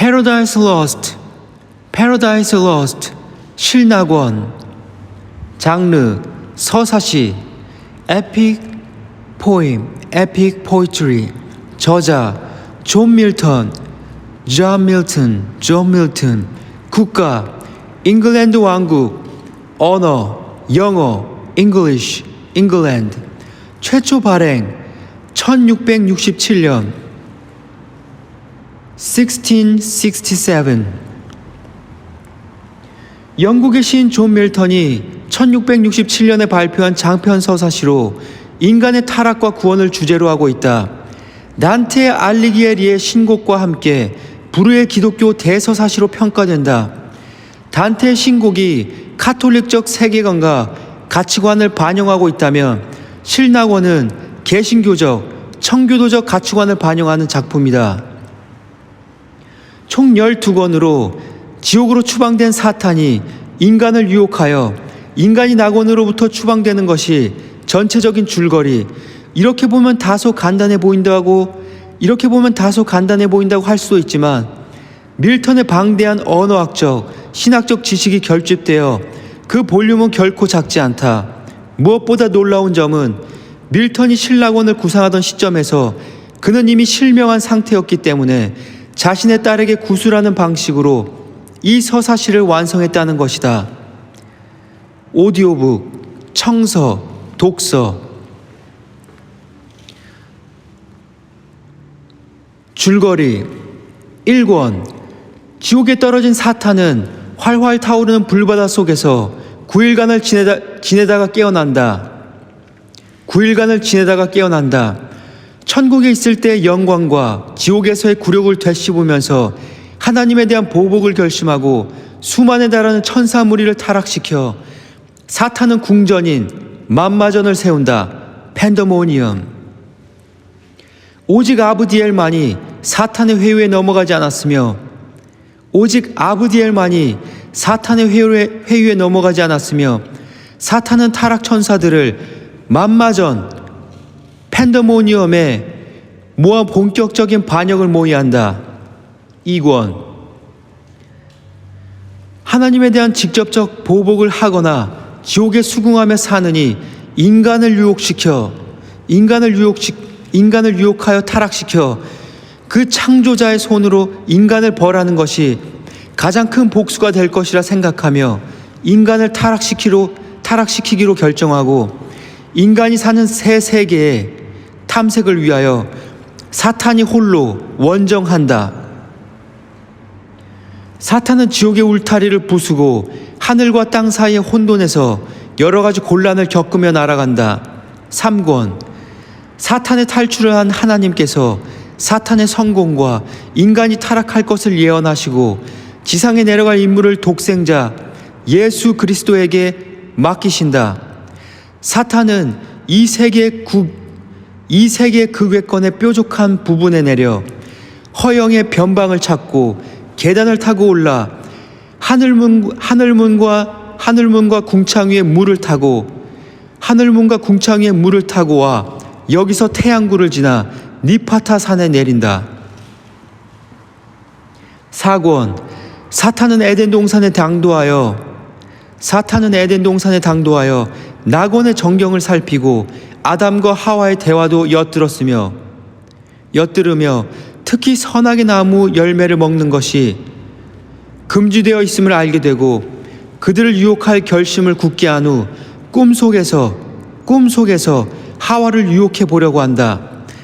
Paradise Lost, Paradise Lost, 실낙원. 장르, 서사시. Epic Poem, Epic Poetry. 저자, 존 밀턴, 존 밀턴. 국가, 잉글랜드 왕국. 언어, 영어, English, England. 최초 발행, 1667년. 1667. 영국의 시인 존 밀턴이 1667년에 발표한 장편 서사시로 인간의 타락과 구원을 주제로 하고 있다. 난테 알리기에리의 신곡과 함께 불후의 기독교 대서사시로 평가된다. 단테의 신곡이 카톨릭적 세계관과 가치관을 반영하고 있다면 실낙원은 개신교적, 청교도적 가치관을 반영하는 작품이다. 총 12권으로 지옥으로 추방된 사탄이 인간을 유혹하여 인간이 낙원으로부터 추방되는 것이 전체적인 줄거리. 이렇게 보면 다소 간단해 보인다고 할 수도 있지만 밀턴의 방대한 언어학적, 신학적 지식이 결집되어 그 볼륨은 결코 작지 않다. 무엇보다 놀라운 점은 밀턴이 실낙원을 구상하던 시점에서 그는 이미 실명한 상태였기 때문에 자신의 딸에게 구술하는 방식으로 이 서사시를 완성했다는 것이다. 오디오북, 청서, 독서. 줄거리 1권. 지옥에 떨어진 사탄은 활활 타오르는 불바다 속에서 9일간을 지내다가 깨어난다. 천국에 있을 때의 영광과 지옥에서의 굴욕을 되씹으면서 하나님에 대한 보복을 결심하고 수만에 달하는 천사 무리를 타락시켜 사탄은 궁전인 만마전을 세운다. 팬더모니엄. 오직 아브디엘만이 사탄의 회유에 넘어가지 않았으며 사탄은 타락 천사들을 만마전 팬더모니엄에 모아 본격적인 반역을 모의한다. 2권. 하나님에 대한 직접적 보복을 하거나 지옥에 수긍하며 사느니 인간을 유혹하여 타락시켜 그 창조자의 손으로 인간을 벌하는 것이 가장 큰 복수가 될 것이라 생각하며 인간을 타락시키기로 결정하고 인간이 사는 새 세계의 탐색을 위하여 사탄이 홀로 원정한다. 사탄은 지옥의 울타리를 부수고 하늘과 땅 사이의 혼돈에서 여러 가지 곤란을 겪으며 날아간다. 3권. 사탄의 탈출을 한 하나님께서 사탄의 성공과 인간이 타락할 것을 예언하시고 지상에 내려갈 임무를 독생자 예수 그리스도에게 맡기신다. 사탄은 이 세계의 극외권의 뾰족한 부분에 내려 허영의 변방을 찾고 계단을 타고 올라 하늘문과 궁창 위에 물을 타고 와 여기서 태양구를 지나 니파타 산에 내린다. 4권. 사탄은 에덴 동산에 당도하여 낙원의 정경을 살피고 아담과 하와의 대화도 엿들으며 특히 선악의 나무 열매를 먹는 것이 금지되어 있음을 알게 되고 그들을 유혹할 결심을 굳게 한 후 꿈속에서 하와를 유혹해 보려고 한다.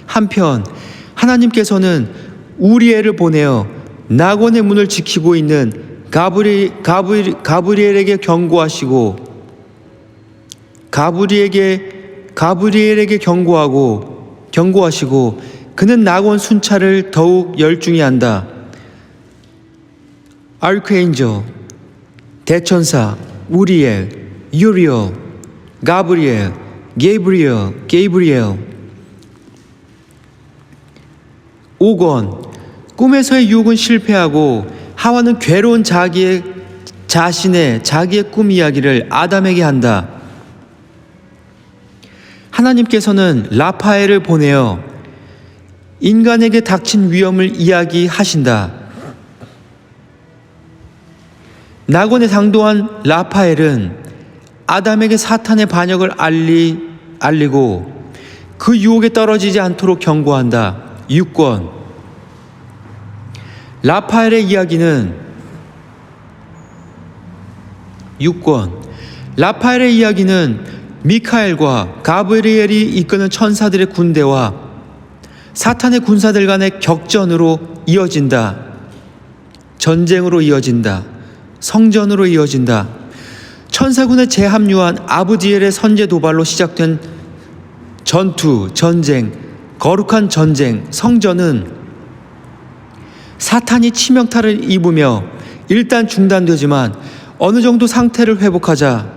한편 하나님께서는 우리엘을 보내어 낙원의 문을 지키고 있는 가브리엘에게 경고하시고 그는 낙원 순찰을 더욱 열중히 한다. 아르크엔젤, 대천사, 우리엘, 유리엘, 가브리엘, 게이브리엘. 5권. 꿈에서의 유혹은 실패하고 하와는 괴로운 자기의 꿈 이야기를 아담에게 한다. 하나님께서는 라파엘을 보내어 인간에게 닥친 위험을 이야기하신다. 낙원에 당도한 라파엘은 아담에게 사탄의 반역을 알리고 그 유혹에 떨어지지 않도록 경고한다. 6권 라파엘의 이야기는 미카엘과 가브리엘이 이끄는 천사들의 군대와 사탄의 군사들 간의 격전으로 이어진다. 전쟁으로 이어진다. 성전으로 이어진다. 천사군에 재합류한 아브디엘의 선제 도발로 시작된 전투, 전쟁, 거룩한 전쟁, 성전은 사탄이 치명타를 입으며 일단 중단되지만 어느 정도 상태를 회복하자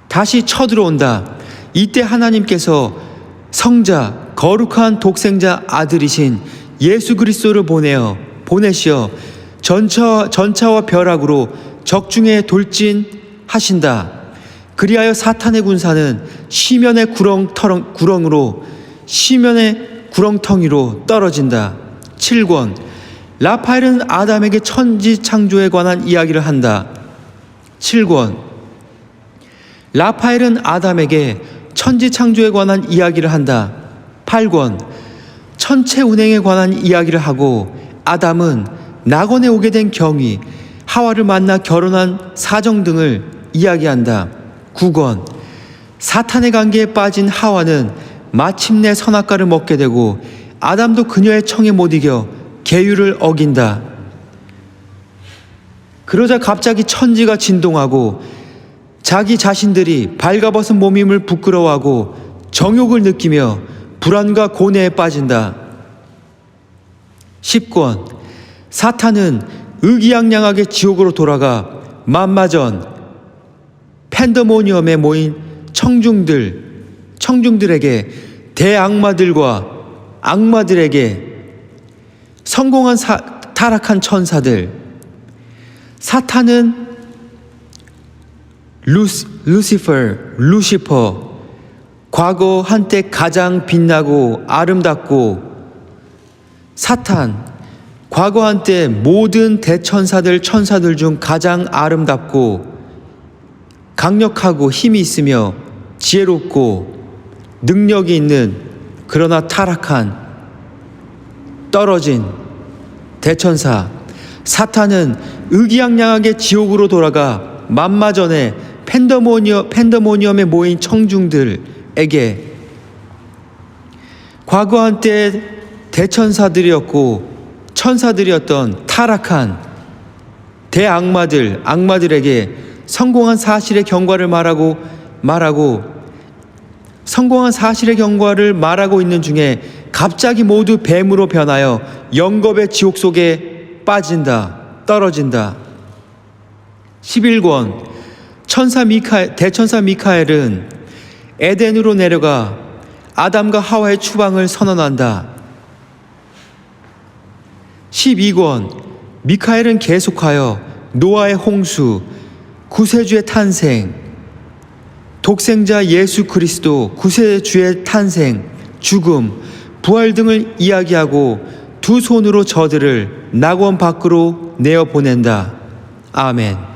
다시 쳐들어온다. 이때 하나님께서 성자, 거룩한 독생자 아들이신 예수 그리스도를 보내시어 전차와 벼락으로 적중에 돌진하신다. 그리하여 사탄의 군사는 시면의 구렁텅이로 떨어진다. 7권 라파엘은 아담에게 천지 창조에 관한 이야기를 한다. 7권 라파엘은 아담에게 천지 창조에 관한 이야기를 한다. 8권 천체 운행에 관한 이야기를 하고 아담은 낙원에 오게 된 경위, 하와를 만나 결혼한 사정 등을 이야기한다. 9권 사탄의 관계에 빠진 하와는 마침내 선악과를 먹게 되고 아담도 그녀의 청에 못 이겨 계율을 어긴다. 그러자 갑자기 천지가 진동하고 자기 자신들이 발가벗은 몸임을 부끄러워하고 정욕을 느끼며 불안과 고뇌에 빠진다. 10권 사탄은 의기양양하게 지옥으로 돌아가 만마전 팬더모니엄에 모인 청중들에게 대악마들과 악마들에게 성공한 타락한 천사들, 사탄은 루시퍼, 과거 한때 가장 빛나고 아름답고 사탄, 과거 한때 모든 천사들 중 가장 아름답고 강력하고 힘이 있으며 지혜롭고 능력이 있는 그러나 타락한 떨어진 대천사 사탄은 의기양양하게 지옥으로 돌아가 만마전에 팬더모니엄에 모인 청중들에게 과거 한때 대천사들이었고 천사들이었던 타락한 악마들에게 성공한 사실의 경과를 말하고 있는 중에 갑자기 모두 뱀으로 변하여 영겁의 지옥 속에 떨어진다. 11권 대천사 미카엘은 에덴으로 내려가 아담과 하와의 추방을 선언한다. 12권 미카엘은 계속하여 노아의 홍수, 구세주의 탄생, 독생자 예수 그리스도 구세주의 탄생, 죽음, 부활 등을 이야기하고 두 손으로 저들을 낙원 밖으로 내어 보낸다. 아멘.